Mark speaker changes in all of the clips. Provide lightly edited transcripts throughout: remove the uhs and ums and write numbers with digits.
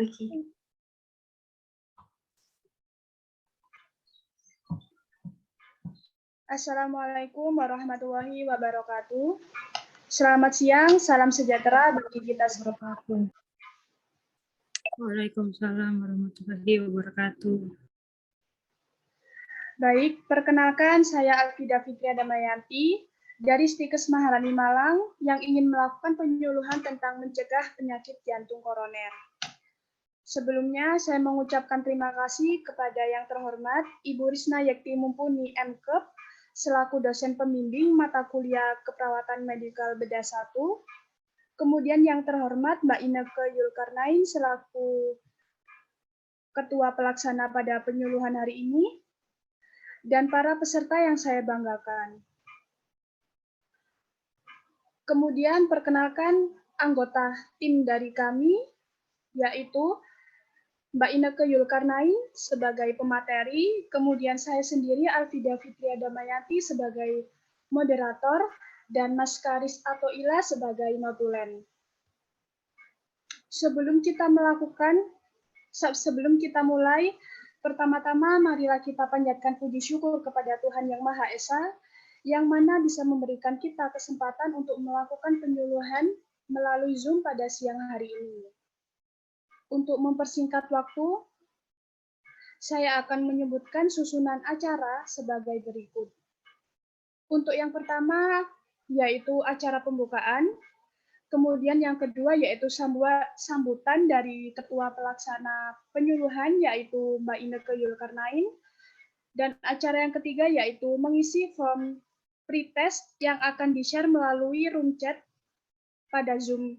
Speaker 1: Oke.
Speaker 2: Assalamualaikum warahmatullahi wabarakatuh. Selamat siang, salam sejahtera bagi kita semua.
Speaker 3: Waalaikumsalam warahmatullahi wabarakatuh.
Speaker 2: Baik, perkenalkan saya Alfida Fitria Damayanti dari Stikes Maharani Malang yang ingin melakukan penyuluhan tentang mencegah penyakit jantung koroner. Sebelumnya, saya mengucapkan terima kasih kepada yang terhormat Ibu Risna Yekti Mumpuni M.Kep selaku dosen pembimbing mata kuliah Keperawatan Medikal Bedah 1. Kemudian yang terhormat Mbak Ineke Yulkarnain selaku Ketua Pelaksana pada penyuluhan hari ini, dan para peserta yang saya banggakan. Kemudian perkenalkan anggota tim dari kami, yaitu Mbak Ineke Yulkarnain sebagai pemateri, kemudian saya sendiri Alfida Fitria Damayanti sebagai moderator, dan Mas Karis atau Ila sebagai notulen. Sebelum kita mulai, pertama-tama marilah kita panjatkan puji syukur kepada Tuhan Yang Maha Esa, yang mana bisa memberikan kita kesempatan untuk melakukan penyuluhan melalui Zoom pada siang hari ini. Untuk mempersingkat waktu, saya akan menyebutkan susunan acara sebagai berikut. Untuk yang pertama, yaitu acara pembukaan. Kemudian yang kedua, yaitu sambutan dari Ketua Pelaksana Penyuluhan, yaitu Mbak Ineke Yulkarnain. Dan acara yang ketiga, yaitu mengisi form pretest yang akan di-share melalui room chat pada Zoom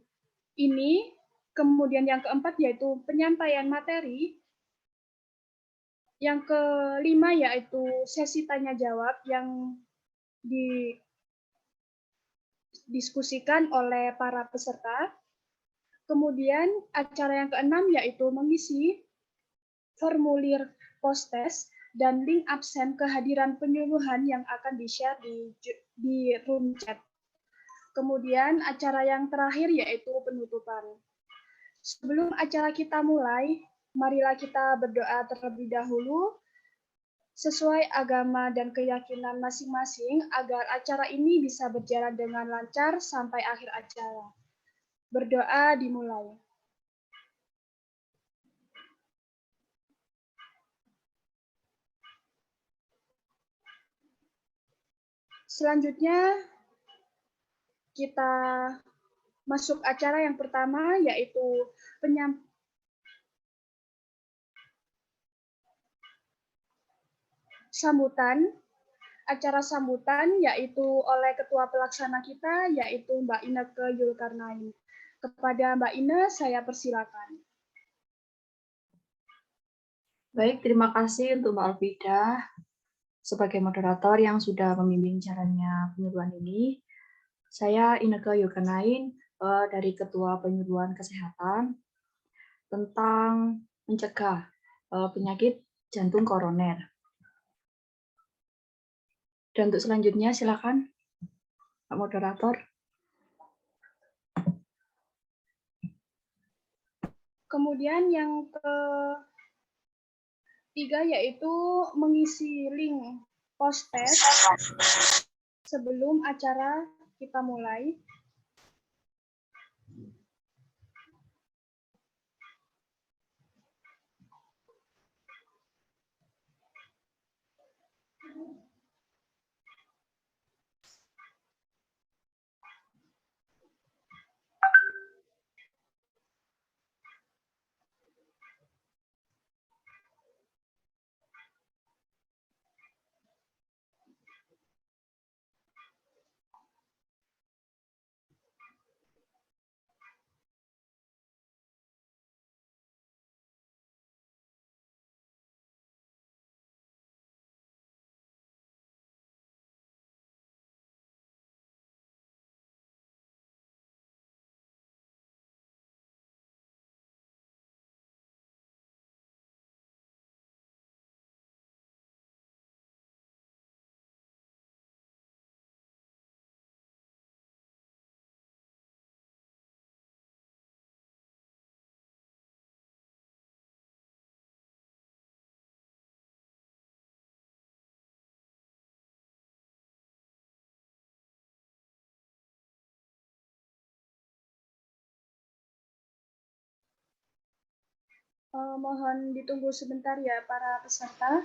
Speaker 2: ini. Kemudian yang keempat, yaitu penyampaian materi. Yang kelima, yaitu sesi tanya-jawab yang didiskusikan oleh para peserta. Kemudian acara yang keenam, yaitu mengisi formulir post-test dan link absen kehadiran penyuluhan yang akan di-share di room chat. Kemudian acara yang terakhir, yaitu penutupan. Sebelum acara kita mulai, marilah kita berdoa terlebih dahulu sesuai agama dan keyakinan masing-masing agar acara ini bisa berjalan dengan lancar sampai akhir acara. Berdoa dimulai. Selanjutnya, kita masuk acara yang pertama, yaitu sambutan. Acara sambutan yaitu oleh Ketua Pelaksana kita, yaitu Mbak Ineke Yulkarnain. Kepada Mbak Ine, saya persilakan.
Speaker 1: Baik, terima kasih untuk Mbak Alfida sebagai moderator yang sudah membimbing jalannya penyuluhan ini. Saya Ineke Yulkarnain dari Ketua Penyuluhan Kesehatan tentang mencegah penyakit jantung koroner. Dan untuk selanjutnya silakan Pak Moderator.
Speaker 2: Kemudian yang ketiga yaitu mengisi link post-test sebelum acara kita mulai. Mohon ditunggu sebentar ya para peserta.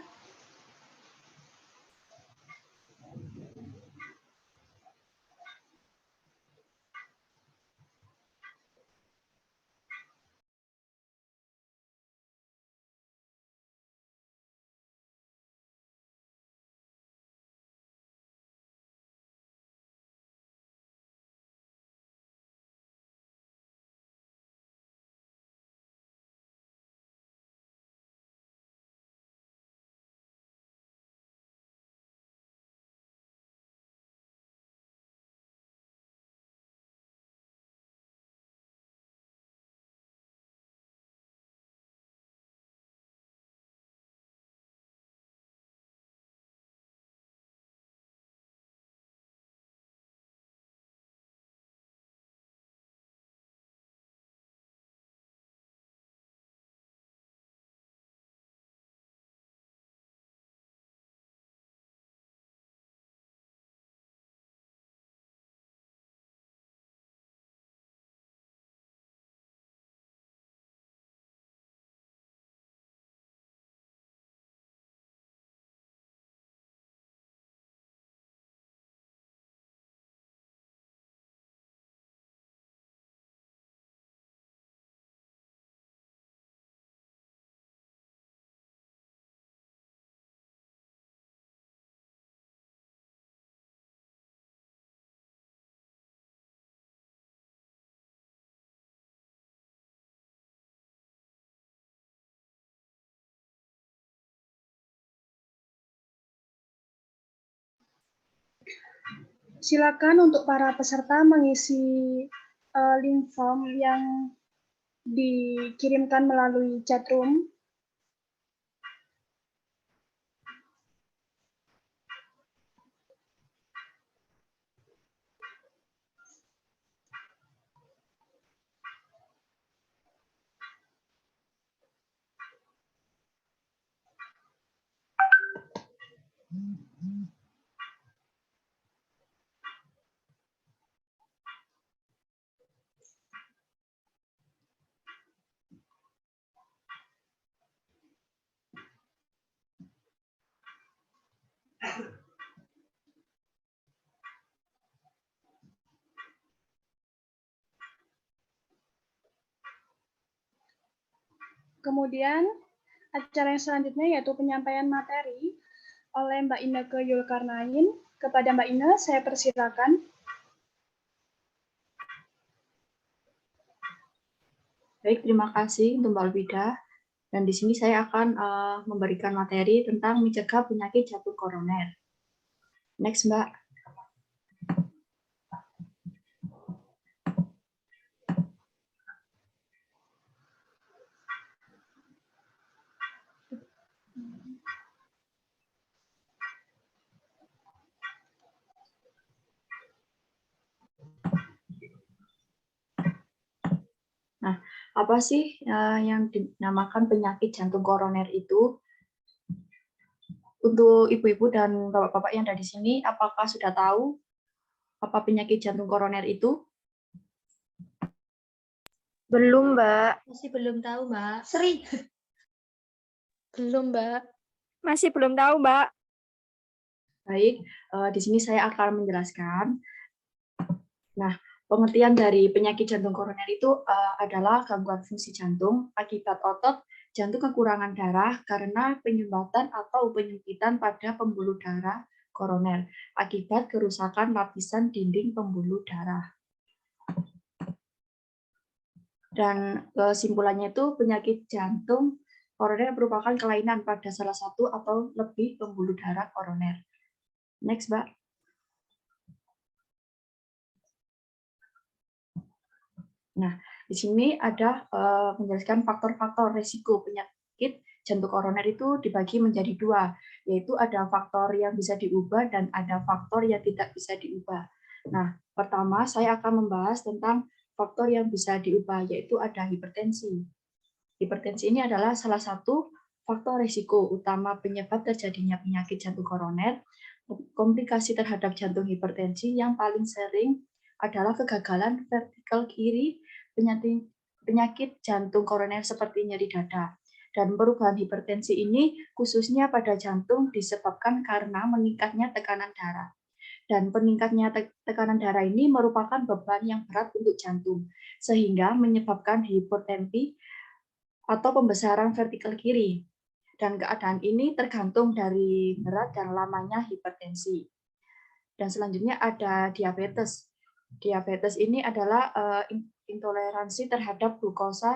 Speaker 2: Silakan untuk para peserta mengisi link form yang dikirimkan melalui chat room. Kemudian acara yang selanjutnya yaitu penyampaian materi oleh Mbak Inneke Yulkarnain. Kepada Mbak Ine, saya persilakan.
Speaker 1: Baik, terima kasih untuk Mbak Alvida. Dan di sini saya akan memberikan materi tentang mencegah penyakit jantung koroner. Next, Mbak. Nah, apa sih yang dinamakan penyakit jantung koroner itu? Untuk ibu-ibu dan bapak-bapak yang ada di sini, apakah sudah tahu apa penyakit jantung koroner itu?
Speaker 4: Belum, Mbak.
Speaker 1: Masih belum tahu, Mbak.
Speaker 4: Belum, Mbak. Masih belum tahu, Mbak.
Speaker 1: Baik, di sini saya akan menjelaskan. Nah, pengertian dari penyakit jantung koroner itu adalah gangguan fungsi jantung akibat otot jantung kekurangan darah karena penyumbatan atau penyempitan pada pembuluh darah koroner akibat kerusakan lapisan dinding pembuluh darah. Dan kesimpulannya itu penyakit jantung koroner merupakan kelainan pada salah satu atau lebih pembuluh darah koroner. Next, Mbak. Nah, di sini ada menjelaskan faktor-faktor risiko penyakit jantung koroner itu dibagi menjadi dua, yaitu ada faktor yang bisa diubah dan ada faktor yang tidak bisa diubah. Nah, pertama saya akan membahas tentang faktor yang bisa diubah, yaitu ada hipertensi. Hipertensi ini adalah salah satu faktor risiko utama penyebab terjadinya penyakit jantung koroner. Komplikasi terhadap jantung hipertensi yang paling sering adalah kegagalan vertikal kiri, penyakit jantung koroner seperti nyeri dada. Dan perubahan hipertensi ini khususnya pada jantung disebabkan karena meningkatnya tekanan darah. Dan peningkatnya tekanan darah ini merupakan beban yang berat untuk jantung, sehingga menyebabkan hipotensi atau pembesaran vertikal kiri. Dan keadaan ini tergantung dari berat dan lamanya hipertensi. Dan selanjutnya ada diabetes. Diabetes ini adalah intoleransi terhadap glukosa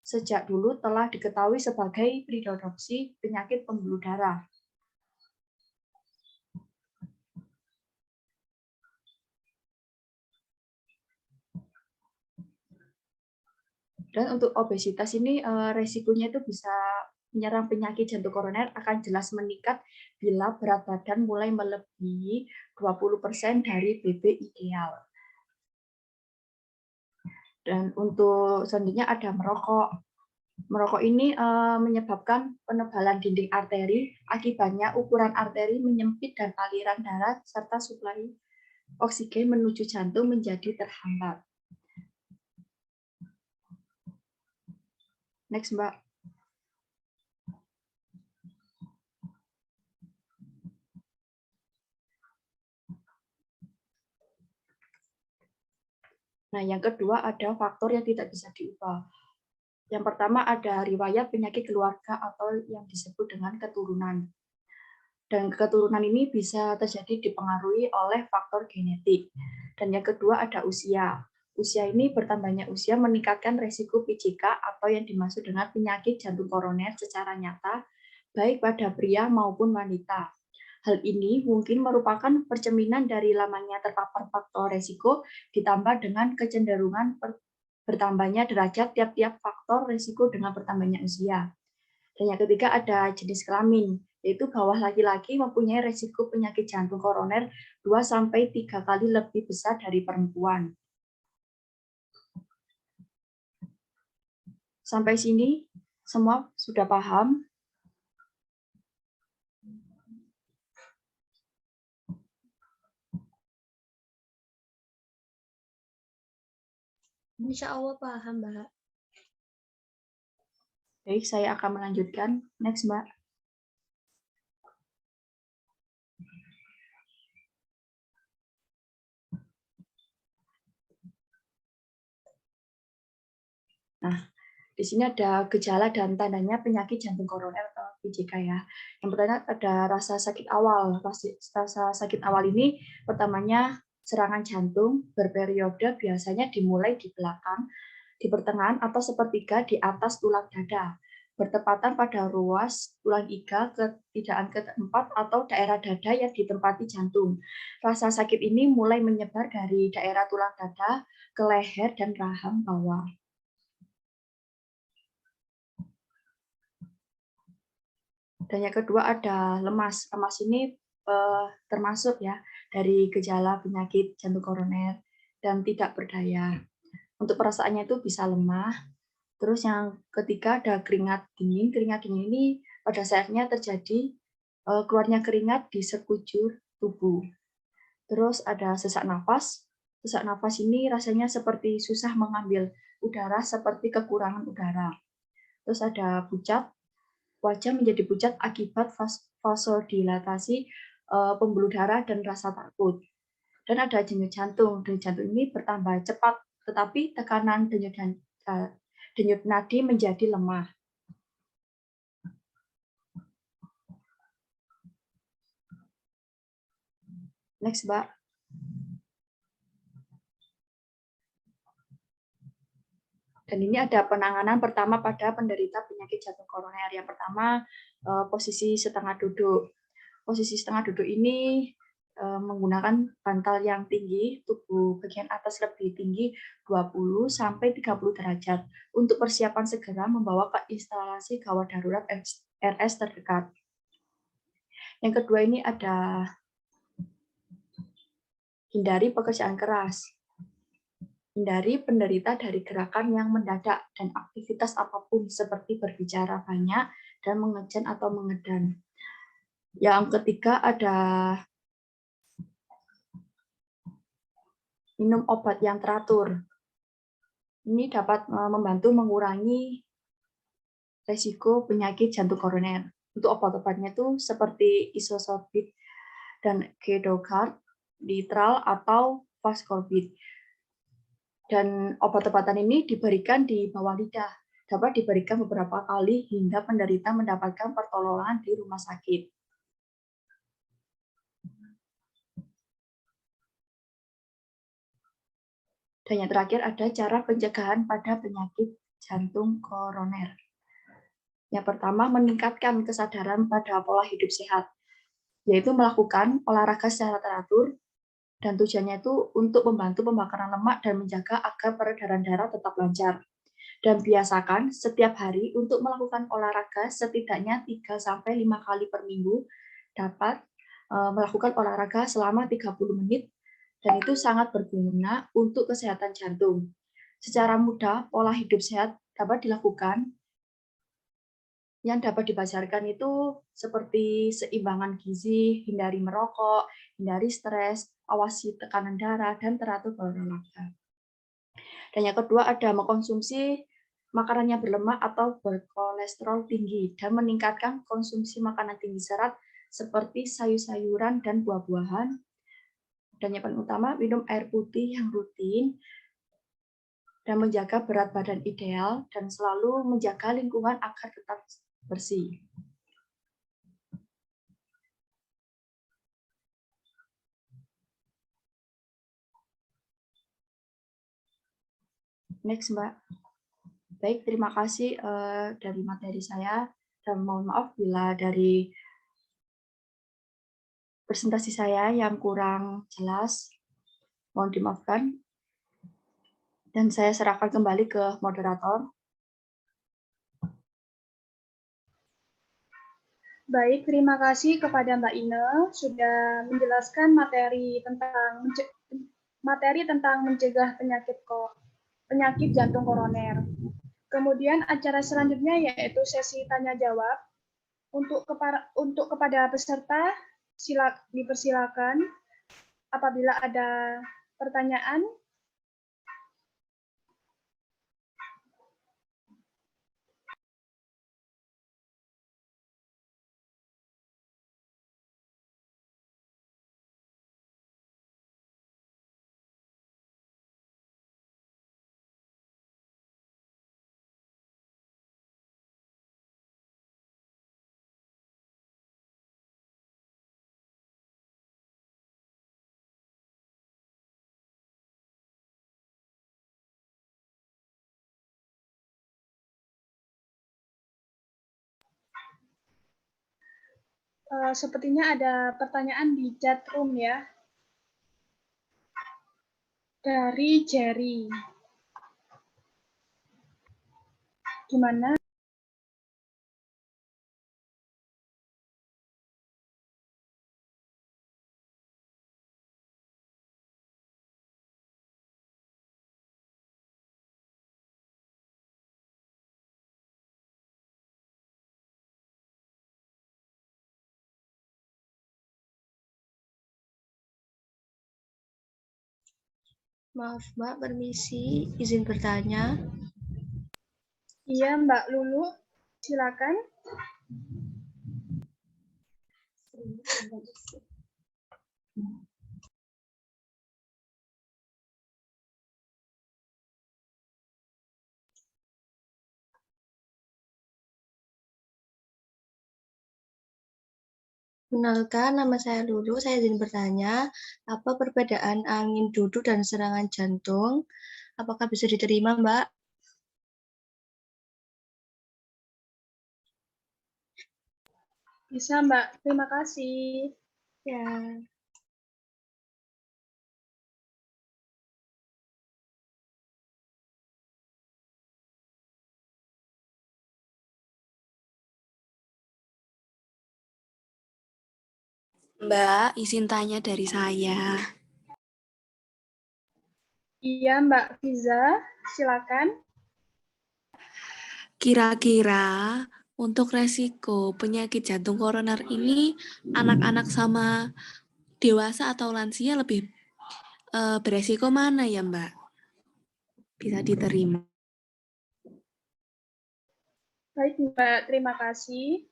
Speaker 1: sejak dulu telah diketahui sebagai predodoksi penyakit pembuluh darah. Dan untuk obesitas ini resikonya itu bisa menyerang penyakit jantung koroner akan jelas meningkat bila berat badan mulai melebihi 20% dari BB ideal. Dan untuk selanjutnya ada merokok. Merokok ini menyebabkan penebalan dinding arteri, akibatnya ukuran arteri menyempit dan aliran darah serta suplai oksigen menuju jantung menjadi terhambat. Next, Mbak. Nah, yang kedua ada faktor yang tidak bisa diubah. Yang pertama ada riwayat penyakit keluarga atau yang disebut dengan keturunan. Dan keturunan ini bisa terjadi dipengaruhi oleh faktor genetik. Dan yang kedua ada usia. Usia ini bertambahnya usia meningkatkan resiko PJK atau yang dimaksud dengan penyakit jantung koroner secara nyata, baik pada pria maupun wanita. Hal ini mungkin merupakan percerminan dari lamanya terpapar faktor resiko ditambah dengan kecenderungan bertambahnya derajat tiap-tiap faktor resiko dengan bertambahnya usia. Dan yang ketiga ada jenis kelamin, yaitu bahwa laki-laki mempunyai resiko penyakit jantung koroner 2-3 kali lebih besar dari perempuan. Sampai sini semua sudah paham?
Speaker 4: Insya Allah paham, Mbak.
Speaker 1: Baik, saya akan melanjutkan. Next, Mbak. Nah, di sini ada gejala dan tandanya penyakit jantung koroner atau PJK ya. Yang pertama ada rasa sakit awal. Rasa sakit awal ini pertamanya serangan jantung berperiode biasanya dimulai di belakang, di pertengahan atau sepertiga di atas tulang dada, bertepatan pada ruas tulang iga ketidaan keempat atau daerah dada yang ditempati jantung. Rasa sakit ini mulai menyebar dari daerah tulang dada ke leher dan rahang bawah. Dan yang kedua ada lemas. Lemas ini termasuk ya dari gejala penyakit jantung koroner dan tidak berdaya. Untuk perasaannya itu bisa lemah. Terus yang ketiga ada keringat dingin. Keringat dingin ini pada saatnya terjadi keluarnya keringat di sekujur tubuh. Terus ada sesak nafas. Sesak nafas ini rasanya seperti susah mengambil udara, seperti kekurangan udara. Terus ada pucat. Wajah menjadi pucat akibat vasodilatasi pembuluh darah dan rasa takut. Dan ada denyut jantung. Denyut jantung ini bertambah cepat, tetapi tekanan denyut nadi menjadi lemah. Next, Mbak. Dan ini ada penanganan pertama pada penderita penyakit jantung koroner. Yang pertama, posisi setengah duduk. Posisi setengah duduk ini menggunakan bantal yang tinggi, tubuh bagian atas lebih tinggi 20-30 derajat untuk persiapan segera membawa ke instalasi gawat darurat RS terdekat. Yang kedua ini ada hindari pekerjaan keras. Hindari penderita dari gerakan yang mendadak dan aktivitas apapun seperti berbicara banyak dan mengejan atau mengedan. Yang ketiga ada minum obat yang teratur. Ini dapat membantu mengurangi resiko penyakit jantung koroner. Untuk obat-obatnya itu seperti isosofit dan Gedocard, Ditral atau Vascorbit. Dan obat-obatan ini diberikan di bawah lidah, dapat diberikan beberapa kali hingga penderita mendapatkan pertolongan di rumah sakit. Dan yang terakhir ada cara pencegahan pada penyakit jantung koroner. Yang pertama, meningkatkan kesadaran pada pola hidup sehat, yaitu melakukan olahraga secara teratur, dan tujuannya itu untuk membantu pembakaran lemak dan menjaga agar peredaran darah tetap lancar. Dan biasakan setiap hari untuk melakukan olahraga setidaknya 3-5 kali per minggu, dapat melakukan olahraga selama 30 menit, dan itu sangat berguna untuk kesehatan jantung. Secara mudah, pola hidup sehat dapat dilakukan. Yang dapat dipelajari itu seperti seimbangan gizi, hindari merokok, hindari stres, awasi tekanan darah, dan teratur berolahraga. Dan yang kedua ada mengkonsumsi makanan yang berlemak atau berkolesterol tinggi dan meningkatkan konsumsi makanan tinggi serat seperti sayur-sayuran dan buah-buahan. Dan yang paling utama, minum air putih yang rutin dan menjaga berat badan ideal dan selalu menjaga lingkungan agar tetap bersih. Next, Mbak. Baik, terima kasih dari materi saya, dan mohon maaf bila dari presentasi saya yang kurang jelas, mohon dimaafkan. Dan saya serahkan kembali ke moderator.
Speaker 2: Baik, terima kasih kepada Mbak Ine sudah menjelaskan materi tentang mencegah penyakit jantung koroner. Kemudian acara selanjutnya yaitu sesi tanya jawab. Untuk kepada peserta dipersilakan apabila ada pertanyaan. Sepertinya ada pertanyaan di chat room ya. Dari Jerry. Gimana?
Speaker 4: Maaf Mbak, permisi, izin bertanya.
Speaker 2: Iya, Mbak Lulu, silakan.
Speaker 4: Kenalkan, nama saya Lulu. Saya izin bertanya, apa perbedaan angin duduk dan serangan jantung? Apakah bisa diterima, Mbak?
Speaker 2: Bisa, Mbak. Terima kasih.
Speaker 4: Ya.
Speaker 5: Mbak, izin tanya dari saya.
Speaker 2: Iya, Mbak Fiza, silakan.
Speaker 5: Kira-kira untuk resiko penyakit jantung koroner ini anak-anak sama dewasa atau lansia lebih beresiko mana ya, Mbak? bisa diterima.
Speaker 2: Baik, Mbak, terima kasih.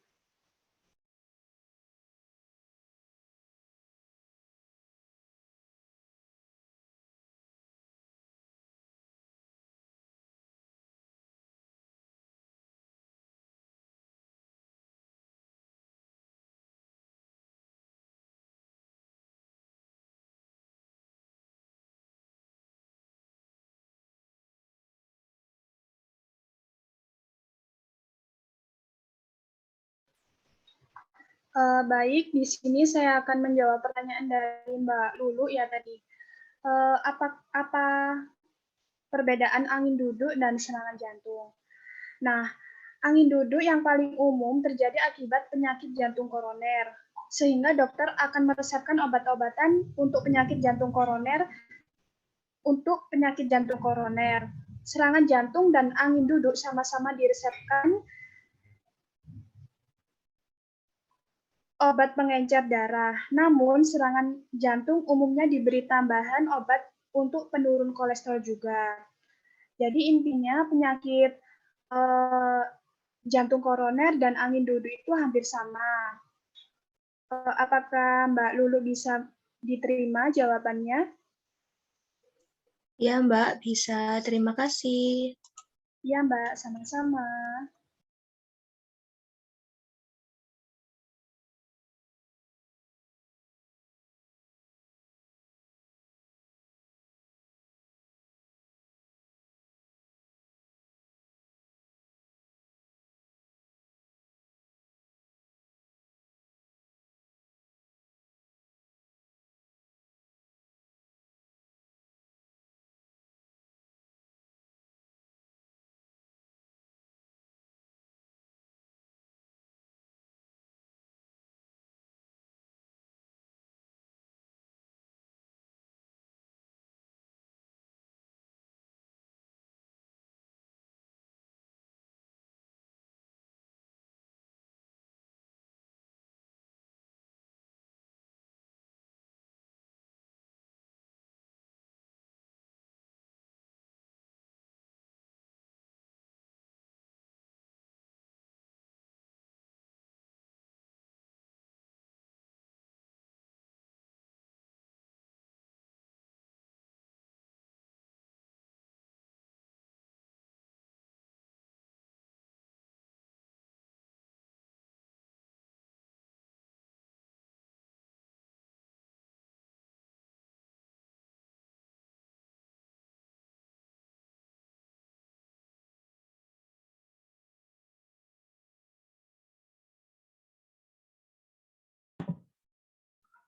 Speaker 2: Baik, di sini saya akan menjawab pertanyaan dari Mbak Lulu ya tadi. Apa perbedaan angin duduk dan serangan jantung? Nah, angin duduk yang paling umum terjadi akibat penyakit jantung koroner, sehingga dokter akan meresepkan obat-obatan untuk penyakit jantung koroner Serangan jantung dan angin duduk sama-sama diresepkan obat pengencer darah. Namun, serangan jantung umumnya diberi tambahan obat untuk penurun kolesterol juga. Jadi intinya penyakit jantung koroner dan angin duduk itu hampir sama. Apakah Mbak Lulu bisa diterima jawabannya?
Speaker 4: Ya, Mbak, bisa. Terima kasih.
Speaker 2: Ya, Mbak, sama-sama.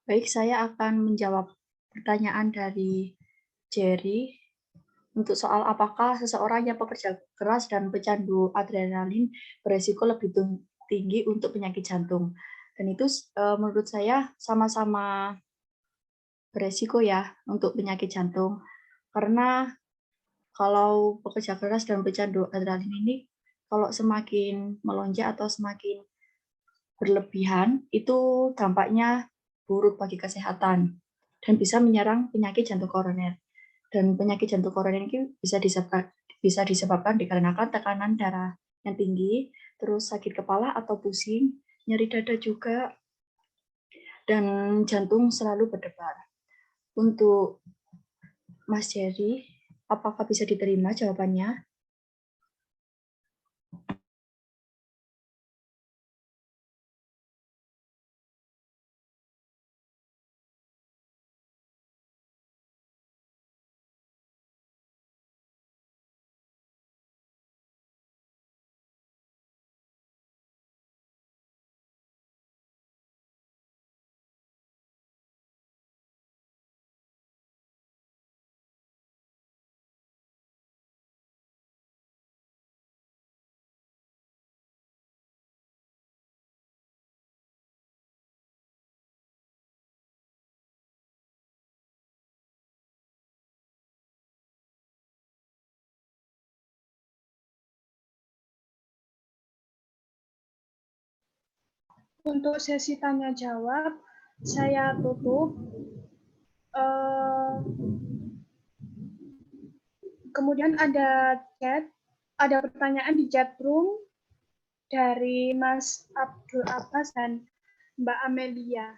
Speaker 1: Baik, saya akan menjawab pertanyaan dari Jerry untuk soal apakah seseorang yang pekerja keras dan pecandu adrenalin beresiko lebih tinggi untuk penyakit jantung. Dan itu menurut saya sama-sama beresiko ya untuk penyakit jantung. Karena kalau pekerja keras dan pecandu adrenalin ini kalau semakin melonjak atau semakin berlebihan, itu dampaknya buruk bagi kesehatan dan bisa menyerang penyakit jantung koroner. Dan penyakit jantung koroner ini bisa disebabkan dikarenakan tekanan darah yang tinggi, terus sakit kepala atau pusing, nyeri dada juga, dan jantung selalu berdebar. Untuk Mas Jerry, apakah bisa diterima jawabannya?
Speaker 2: Untuk sesi tanya jawab, saya tutup. Kemudian ada pertanyaan di chat room dari Mas Abdul Abbas dan Mbak Amelia.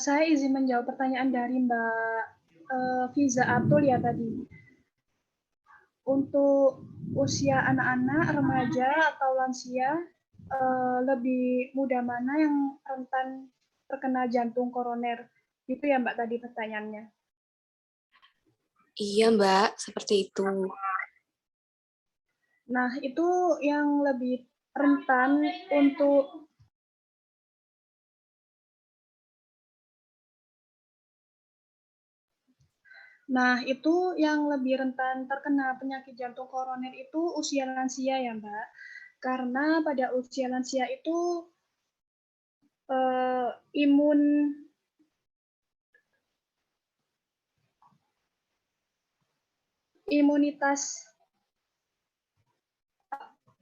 Speaker 2: Saya izin menjawab pertanyaan dari Mbak Fiza Atul ya tadi. Untuk usia anak-anak, remaja, atau lansia, lebih muda mana yang rentan terkena jantung koroner? Itu ya Mbak tadi pertanyaannya.
Speaker 5: Iya, Mbak, seperti itu.
Speaker 2: Nah, itu yang lebih rentan untuk lebih rentan terkena penyakit jantung koroner itu usia lansia ya, Mbak. Karena pada usia lansia itu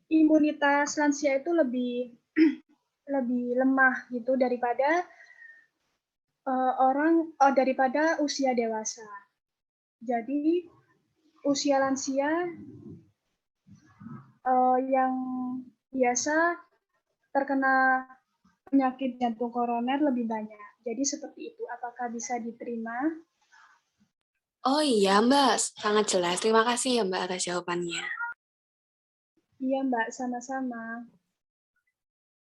Speaker 2: imunitas lansia itu lebih lemah gitu daripada daripada usia dewasa. Jadi usia lansia yang biasa terkena penyakit jantung koroner lebih banyak. Jadi seperti itu. Apakah bisa diterima?
Speaker 5: Oh iya, Mbak, sangat jelas. Terima kasih ya, Mbak, atas jawabannya.
Speaker 2: Iya, Mbak, sama-sama.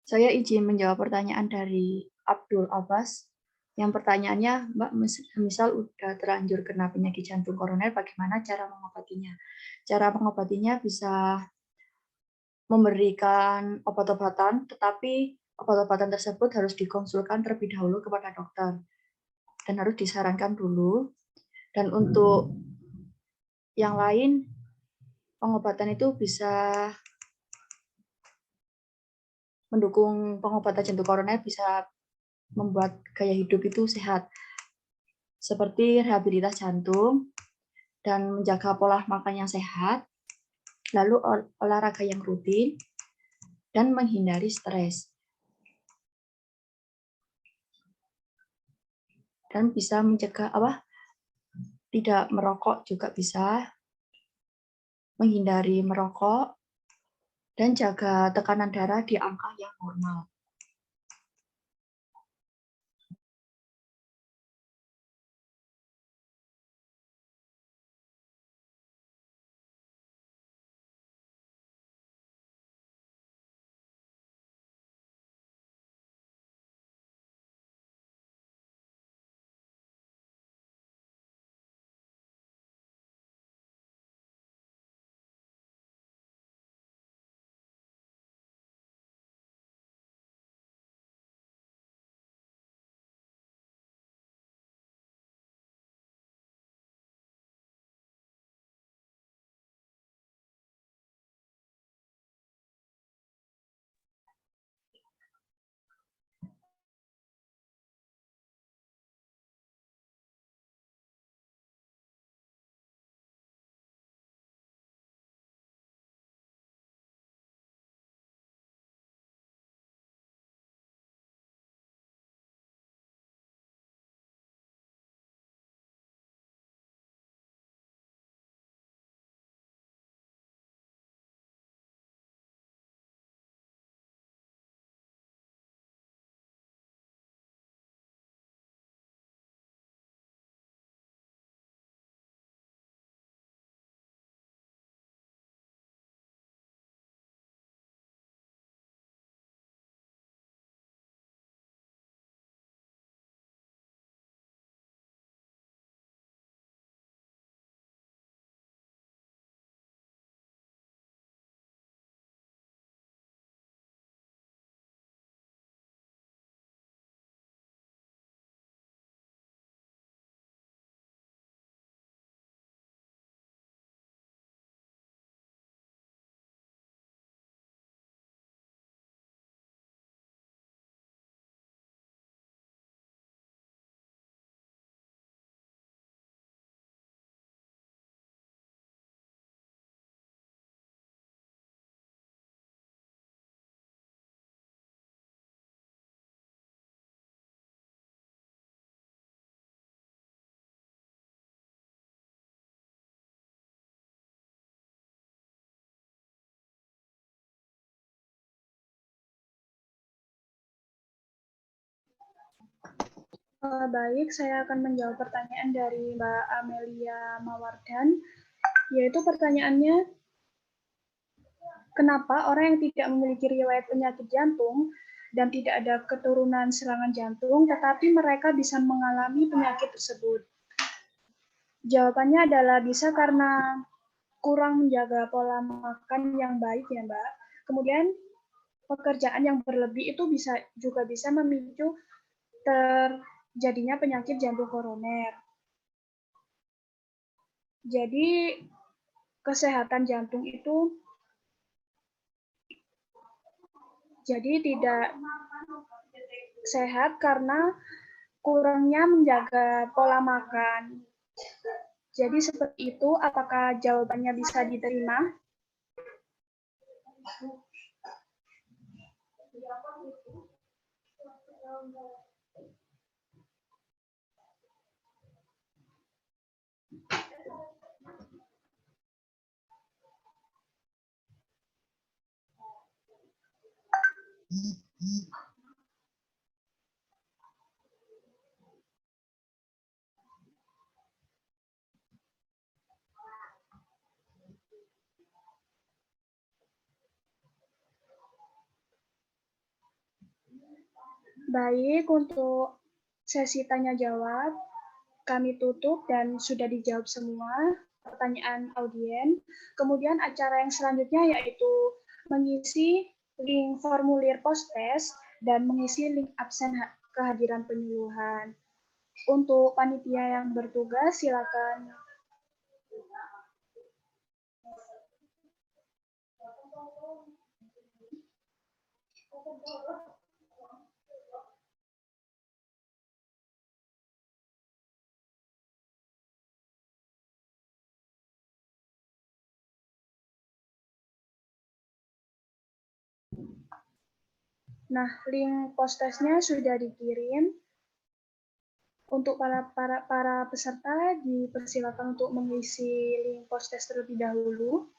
Speaker 1: Saya izin menjawab pertanyaan dari Abdul Abbas. Yang pertanyaannya, Mbak, misal udah terlanjur kena penyakit jantung koroner, bagaimana cara mengobatinya? Cara mengobatinya bisa memberikan obat-obatan, tetapi obat-obatan tersebut harus dikonsulkan terlebih dahulu kepada dokter dan harus disarankan dulu. Dan untuk yang lain, pengobatan itu bisa mendukung pengobatan jantung koroner, bisa membuat gaya hidup itu sehat, seperti rehabilitas jantung dan menjaga pola makan yang sehat, lalu olahraga yang rutin, dan menghindari stres. Dan bisa mencegah tidak merokok juga bisa, menghindari merokok, dan jaga tekanan darah di angka yang normal.
Speaker 2: Baik, saya akan menjawab pertanyaan dari Mbak Amelia Mawardan, yaitu pertanyaannya, kenapa orang yang tidak memiliki riwayat penyakit jantung dan tidak ada keturunan serangan jantung, tetapi mereka bisa mengalami penyakit tersebut? Jawabannya adalah bisa karena kurang menjaga pola makan yang baik ya Mbak. Kemudian pekerjaan yang berlebih itu juga bisa memicu terjadinya penyakit jantung koroner. Jadi kesehatan jantung itu jadi tidak sehat karena kurangnya menjaga pola makan. Jadi seperti itu, apakah jawabannya bisa diterima? Baik, untuk sesi tanya jawab kami tutup dan sudah dijawab semua pertanyaan audien. Kemudian acara yang selanjutnya yaitu mengisi link formulir post-test dan mengisi link absen kehadiran penyuluhan. Untuk panitia yang bertugas, silakan. Nah, link post-testnya sudah dikirim. Untuk para peserta dipersilakan untuk mengisi link post-test terlebih dahulu.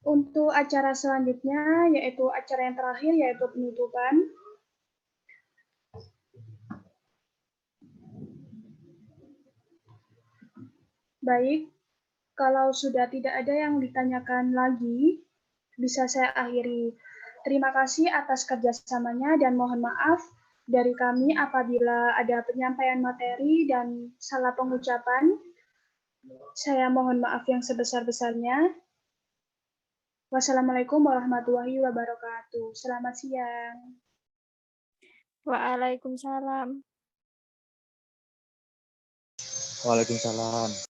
Speaker 2: Untuk acara selanjutnya, yaitu acara yang terakhir, yaitu penutupan. Baik, kalau sudah tidak ada yang ditanyakan lagi, bisa saya akhiri. Terima kasih atas kerjasamanya dan mohon maaf dari kami apabila ada penyampaian materi dan salah pengucapan. Saya mohon maaf yang sebesar-besarnya. Wassalamualaikum warahmatullahi wabarakatuh. Selamat siang.
Speaker 6: Waalaikumsalam.
Speaker 7: Waalaikumsalam.